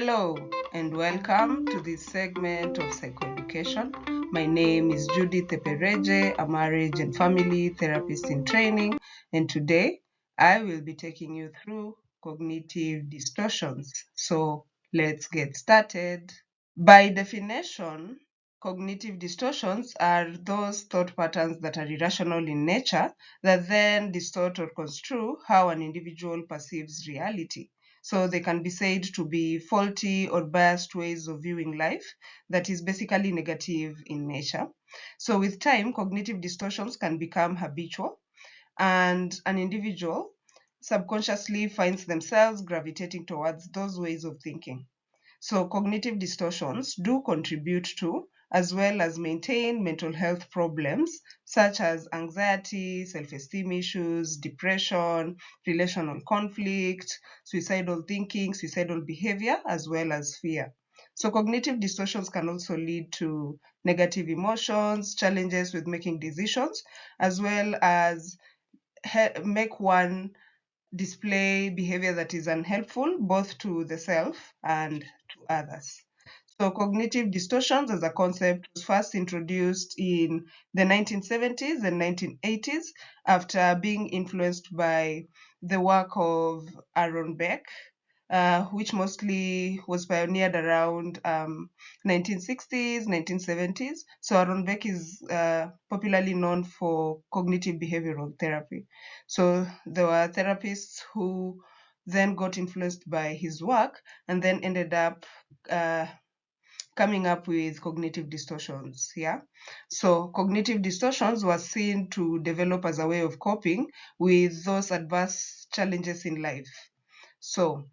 Hello and welcome to this segment of psychoeducation. My name is Judith Epereje, a marriage and family therapist in training, and today I will be taking you through cognitive distortions. So let's get started. By definition, cognitive distortions are those thought patterns that are irrational in nature that then distort or construe how an individual perceives reality. So they can be said to be faulty or biased ways of viewing life that is basically negative in nature. So with time, cognitive distortions can become habitual, and an individual subconsciously finds themselves gravitating towards those ways of thinking. So cognitive distortions do contribute to, as well as maintain, mental health problems such as anxiety, self-esteem issues, depression, relational conflict, suicidal thinking, suicidal behavior, as well as fear. So cognitive distortions can also lead to negative emotions, challenges with making decisions, as well as make one display behavior that is unhelpful both to the self and to others. So cognitive distortions as a concept was first introduced in the 1970s and 1980s after being influenced by the work of Aaron Beck, which mostly was pioneered around 1960s, 1970s. So Aaron Beck is popularly known for cognitive behavioral therapy. So there were therapists who then got influenced by his work and then ended up coming up with cognitive distortions. Yeah. So cognitive distortions were seen to develop as a way of coping with those adverse challenges in life. So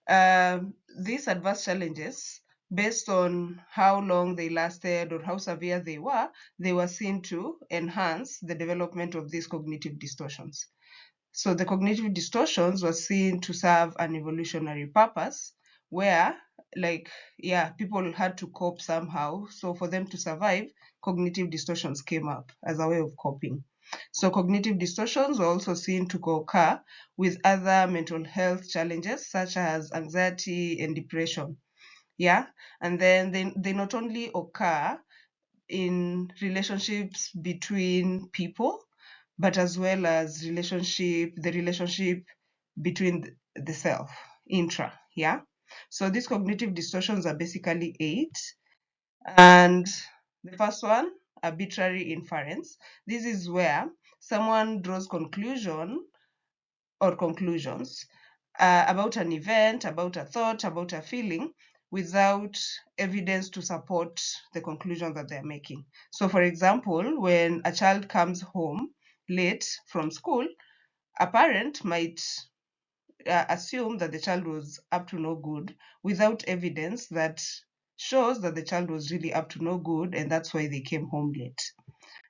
these adverse challenges, based on how long they lasted or how severe they were seen to enhance the development of these cognitive distortions. So the cognitive distortions were seen to serve an evolutionary purpose where, people had to cope somehow. So for them to survive, cognitive distortions came up as a way of coping. So cognitive distortions were also seen to occur with other mental health challenges such as anxiety and depression. Yeah. And then they not only occur in relationships between people, but as well as the relationship between the self, intra. Yeah. So these cognitive distortions are basically eight. And the first one, arbitrary inference. This is where someone draws conclusions about an event, about a thought, about a feeling without evidence to support the conclusion that they're making. So, for example, when a child comes home late from school, a parent might assume that the child was up to no good without evidence that shows that the child was really up to no good and that's why they came home late.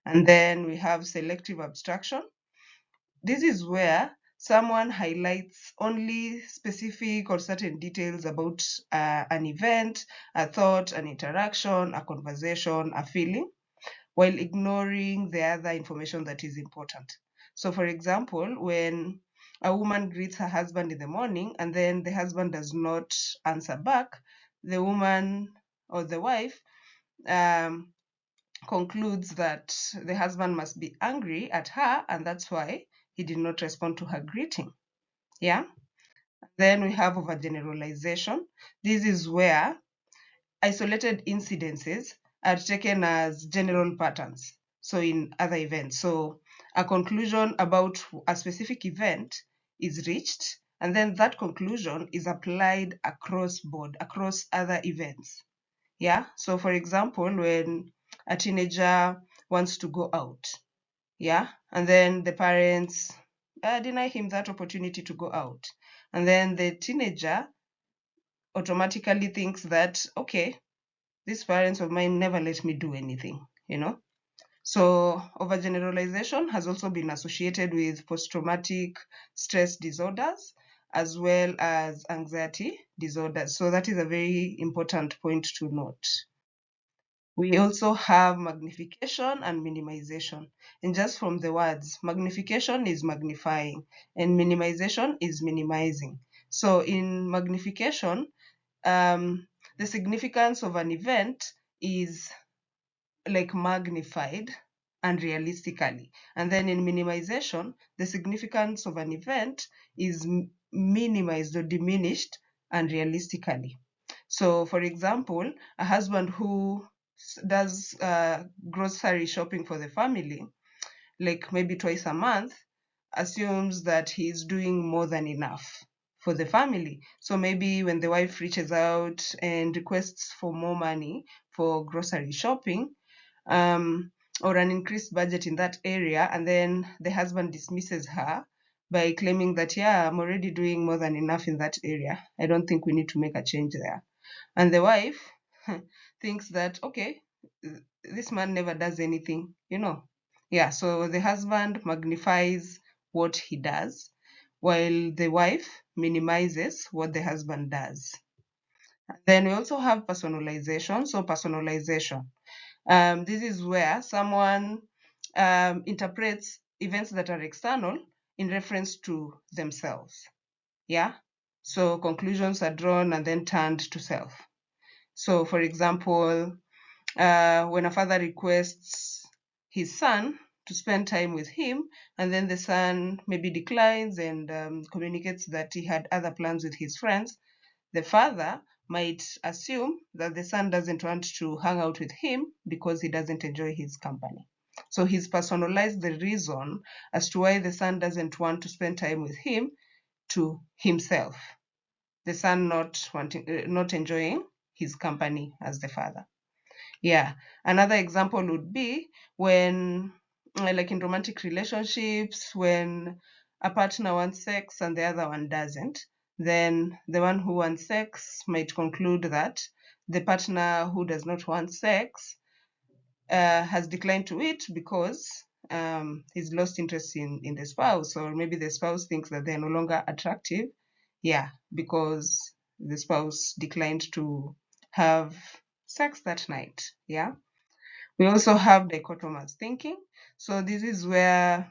And then we have selective abstraction. This is where someone highlights only specific or certain details about an event, a thought, an interaction, a conversation, a feeling, while ignoring the other information that is important. So, for example, when a woman greets her husband in the morning and then the husband does not answer back, the woman or the wife um, concludes that the husband must be angry at her and that's why he did not respond to her greeting. Yeah. Then we have overgeneralization. This is where isolated incidences are taken as general patterns. So in other events, so a conclusion about a specific event is reached, and then that conclusion is applied across board, across other events. Yeah. So for example, when a teenager wants to go out, yeah, and then the parents deny him that opportunity to go out, and then the teenager automatically thinks that, okay, these parents of mine never let me do anything. So overgeneralization has also been associated with post-traumatic stress disorders as well as anxiety disorders. So that is a very important point to note. We also have magnification and minimization. And just from the words, magnification is magnifying and minimization is minimizing. So in magnification, the significance of an event is like magnified unrealistically. And then in minimization, the significance of an event is minimized or diminished unrealistically. So, for example, a husband who does grocery shopping for the family, like maybe twice a month, assumes that he's doing more than enough for the family. So maybe when the wife reaches out and requests for more money for grocery shopping, or an increased budget in that area, and then the husband dismisses her by claiming that, yeah, I'm already doing more than enough in that area. I don't think we need to make a change there. And the wife thinks that, okay, this man never does anything, you know. Yeah, so the husband magnifies what he does, while the wife minimizes what the husband does. Then we also have personalization. So, personalization. This is where someone interprets events that are external in reference to themselves. Yeah. So conclusions are drawn and then turned to self. So, for example, when a father requests his son to spend time with him, and then the son maybe declines and communicates that he had other plans with his friends, the father might assume that the son doesn't want to hang out with him because he doesn't enjoy his company. So he's personalized the reason as to why the son doesn't want to spend time with him to himself. The son not enjoying his company as the father. Yeah. Another example would be when, like in romantic relationships, when a partner wants sex and the other one doesn't, then the one who wants sex might conclude that the partner who does not want sex has declined to it because he's lost interest in the spouse, or maybe the spouse thinks that they're no longer attractive. Yeah, because the spouse declined to have sex that night. Yeah. We also have dichotomous thinking. So this is where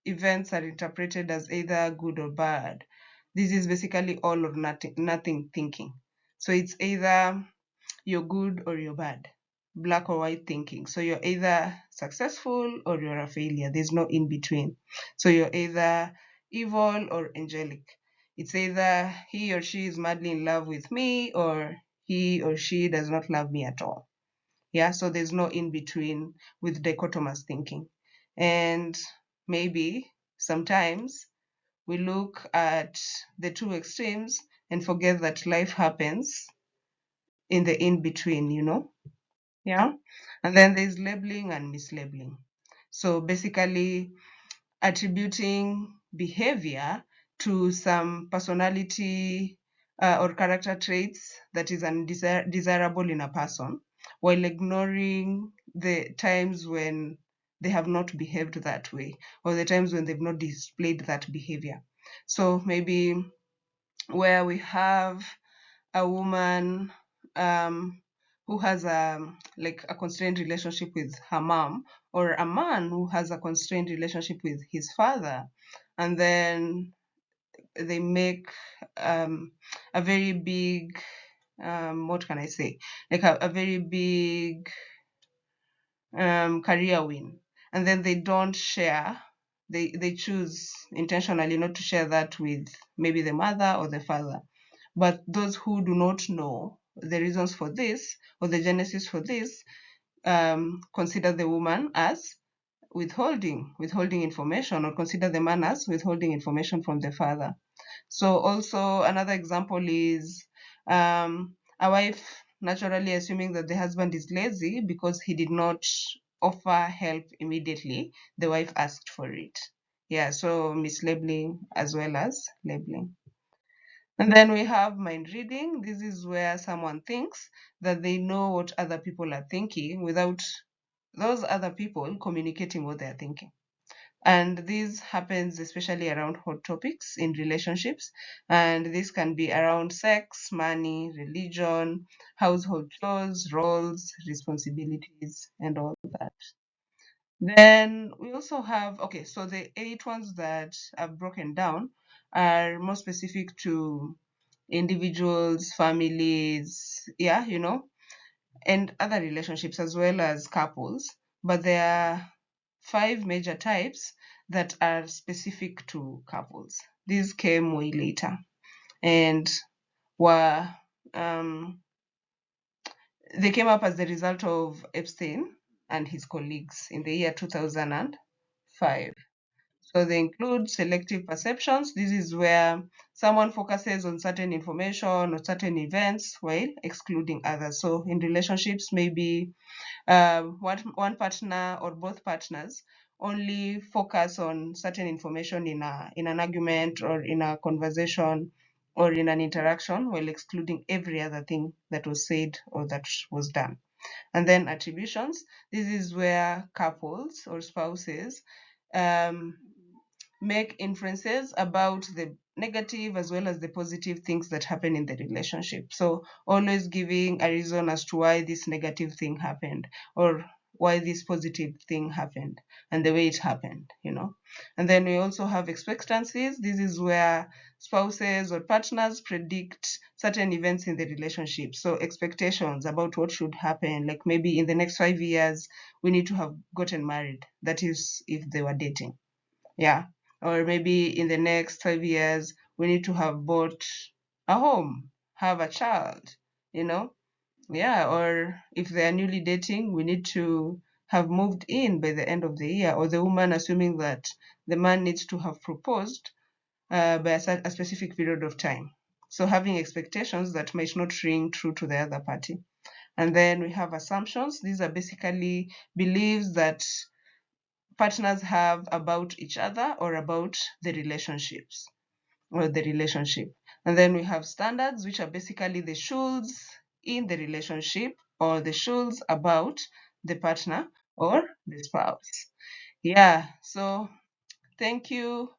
events are interpreted as either good or bad. This is basically all or nothing thinking. So it's either you're good or you're bad, black or white thinking. So you're either successful or you're a failure. There's no in between. So you're either evil or angelic. It's either he or she is madly in love with me, or he or she does not love me at all. Yeah, so there's no in between with dichotomous thinking. And maybe sometimes we look at the two extremes and forget that life happens in the in between, you know? Yeah. And then there's labeling and mislabeling. So basically, attributing behavior to some personality or character traits that is undesirable in a person, while ignoring the times when they have not behaved that way, or the times when they've not displayed that behavior. So maybe where we have a woman who has a constrained relationship with her mom, or a man who has a constrained relationship with his father, and then they make a very big what can I say, like a very big career win, and then they don't share, they choose intentionally not to share that with maybe the mother or the father. But those who do not know the reasons for this or the genesis for this consider the woman as withholding information, or consider the man as withholding information from the father. So also another example is a wife naturally assuming that the husband is lazy because he did not offer help immediately the wife asked for it. Yeah, so mislabeling as well as labeling. And then we have mind reading. This is where someone thinks that they know what other people are thinking without those other people communicating what they're thinking. And this happens especially around hot topics in relationships. And this can be around sex, money, religion, household chores, roles, responsibilities, and all that. Then we also have, okay, so the 8 ones that I've broken down are more specific to individuals, families, yeah, and other relationships as well as couples. But there are 5 major types that are specific to couples. These came way later and were they came up as the result of Epstein and his colleagues in the year 2005. So they include selective perceptions. This is where someone focuses on certain information or certain events while excluding others. So in relationships, maybe one partner or both partners only focus on certain information in an argument or in a conversation or in an interaction while excluding every other thing that was said or that was done. And then attributions. This is where couples or spouses um, make inferences about the negative as well as the positive things that happen in the relationship. So always giving a reason as to why this negative thing happened or why this positive thing happened and the way it happened. And then we also have expectancies. This is where spouses or partners predict certain events in the relationship. So expectations about what should happen, like maybe in the next 5 years, we need to have gotten married. That is if they were dating. Yeah. Or maybe in the next 5 years, we need to have bought a home, have a child, you know? Yeah. Or if they are newly dating, we need to have moved in by the end of the year, or the woman assuming that the man needs to have proposed by a specific period of time. So having expectations that might not ring true to the other party. And then we have assumptions. These are basically beliefs that partners have about each other or about the relationships or the relationship. And then we have standards, which are basically the shoulds in the relationship or the shoulds about the partner or the spouse. Yeah, so thank you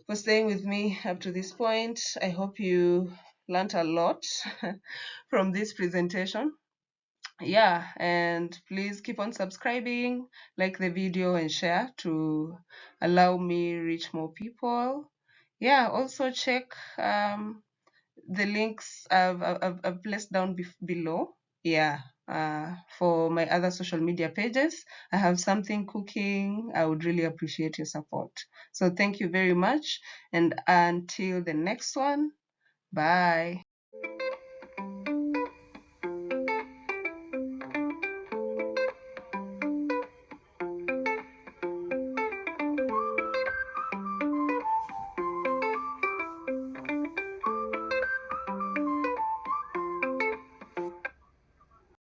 for staying with me up to this point. I hope you learned a lot from this presentation. Yeah, and please keep on subscribing, like the video and share to allow me reach more people. Yeah, also check the links I've placed down below. Yeah, for my other social media pages. I have something cooking. I would really appreciate your support. So thank you very much, and until the next one, bye.